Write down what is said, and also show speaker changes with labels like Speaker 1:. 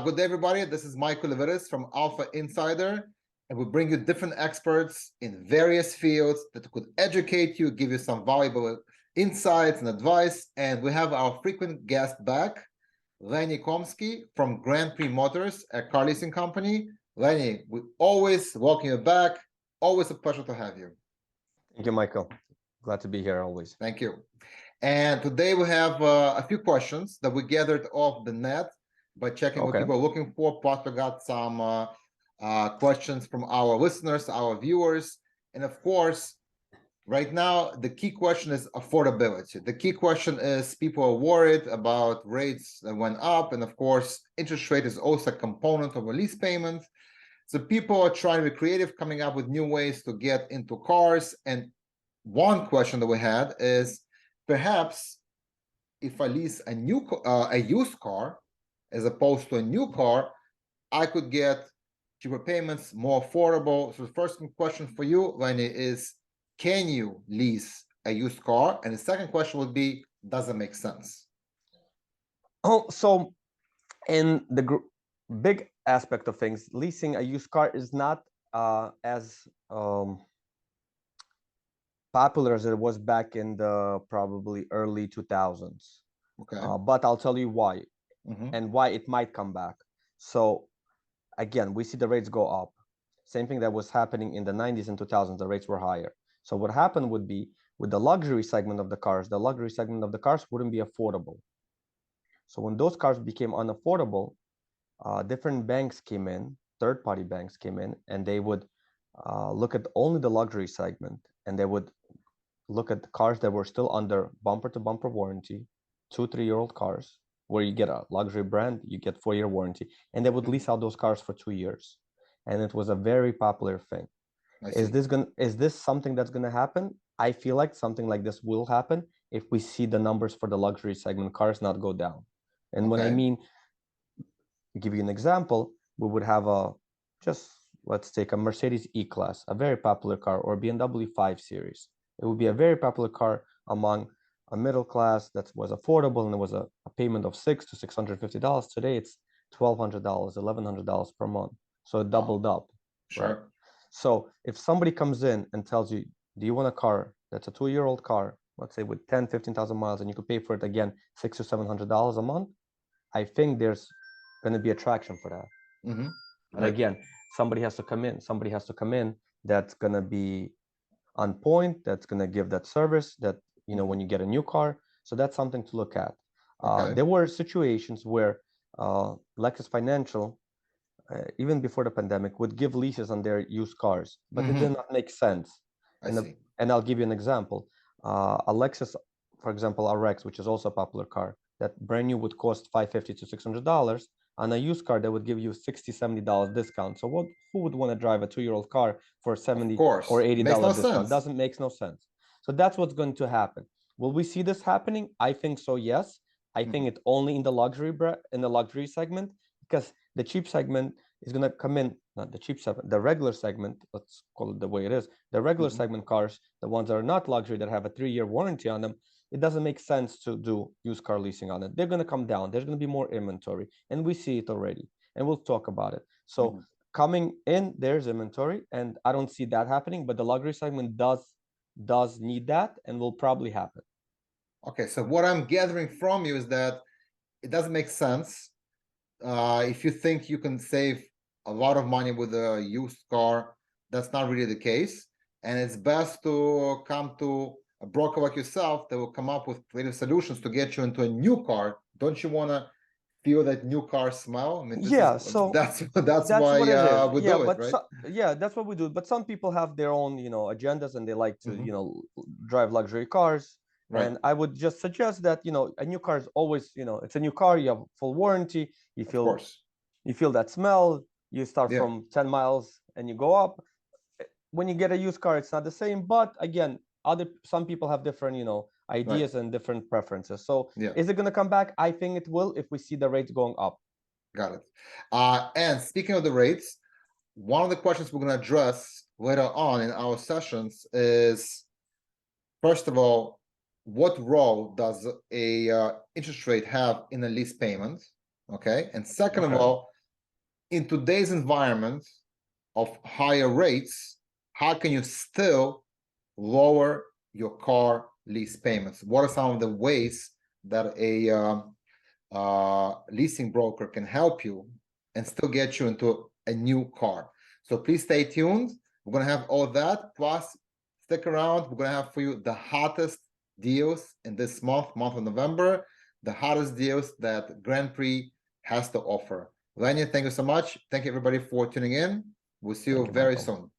Speaker 1: Good day, everybody. This is Michael Leveris from Alpha Insider, and we bring you different experts in various fields that could educate you, give you some valuable insights and advice. And we have our frequent guest back, Lenny Komsky from Grand Prix Motors, a car leasing company. Lenny, we always welcome you back. Always a pleasure to have you.
Speaker 2: Thank you, Michael. Glad to be here always.
Speaker 1: Thank you. And today we have a few questions that we gathered off the net by checking what people are looking for. Plus, we got some questions from our listeners, our viewers. And of course, right now, the key question is affordability. The key question is people are worried about rates that went up. And of course, interest rate is also a component of a lease payment. So people are trying to be creative, coming up with new ways to get into cars. And one question that we had is, perhaps if I lease a used car as opposed to a new car, I could get cheaper payments, more affordable. So the first question for you, Lenny, is can you lease a used car? And the second question would be, does it make sense?
Speaker 2: Oh, so in the big aspect of things, leasing a used car is not as popular as it was back in the probably early 2000s.
Speaker 1: Okay.
Speaker 2: But I'll tell you why and why it might come back. So again, we see the rates go up. Same thing that was happening in the 90s and 2000s, the rates were higher. So what happened would be with the luxury segment of the cars wouldn't be affordable. So when those cars became unaffordable, different banks came in, third-party banks came in, and they would look at only the luxury segment, and they would look at the cars that were still under bumper-to-bumper warranty, 2-3-year-old cars, where you get a luxury brand, you get 4-year warranty, and they would lease out those cars for 2 years. And it was a very popular thing. Is this something that's going to happen? I feel like something like this will happen if we see the numbers for the luxury segment cars not go down. And when I mean, give you an example, we would have let's take a Mercedes E-Class, a very popular car, or BMW 5 Series. It would be a very popular car among a middle class that was affordable, and it was a payment of $600 to $650. Today, it's $1,200, $1,100 per month. So it doubled up.
Speaker 1: Sure.
Speaker 2: Right? So if somebody comes in and tells you, do you want a car that's a 2-year-old car, let's say with 10, 15,000 miles, and you could pay for it again, $600 to $700 a month, I think there's going to be attraction for that. But again, somebody has to come in that's going to be on point, that's going to give that service that, when you get a new car. So that's something to look at. There were situations where Lexus Financial, even before the pandemic, would give leases on their used cars, but it did not make sense. And I'll give you an example. A Lexus, for example, RX, which is also a popular car, that brand new would cost $550 to $600. On a used car, that would give you $60, $70 discount. So who would want to drive a 2-year-old car for $70 or $80 discount? Doesn't make no sense. So that's what's going to happen. Will we see this happening? I think so, yes. I think it's only in the luxury segment, because the cheap segment is going to come in, not the cheap segment, the regular segment, let's call it the way it is. The regular segment cars, the ones that are not luxury, that have a 3-year warranty on them, it doesn't make sense to do used car leasing on it. They're going to come down. There's going to be more inventory, and we see it already, and we'll talk about it. So coming in, there's inventory, and I don't see that happening, but the luxury segment does need that, and will probably happen.
Speaker 1: Okay, so what I'm gathering from you is that it doesn't make sense. If you think you can save a lot of money with a used car, that's not really the case. And it's best to come to a broker like yourself that will come up with creative solutions to get you into a new car. Don't you want to feel that new car smell? I mean, that's why we do it, right?
Speaker 2: That's what we do. But some people have their own, agendas, and they like to, drive luxury cars. Right. And I would just suggest that, a new car is always, it's a new car. You have full warranty. You feel that smell. You start from 10 miles and you go up. When you get a used car, it's not the same. But again, some people have different, ideas and different preferences. So is it going to come back? I think it will if we see the rates going up.
Speaker 1: Got it. And speaking of the rates, one of the questions we're going to address later on in our sessions is, first of all, what role does a interest rate have in a lease payment? Okay. And second of all, in today's environment of higher rates, how can you still lower your car lease payments? What are some of the ways that a leasing broker can help you and still get you into a new car? So please stay tuned. We're gonna have all that, plus stick around. We're gonna have for you the hottest deals in this month of November, the hottest deals that Grand Prix has to offer. Lenny, thank you so much. Thank you everybody for tuning in. We'll see you
Speaker 2: Thank you,
Speaker 1: very
Speaker 2: Michael.
Speaker 1: soon.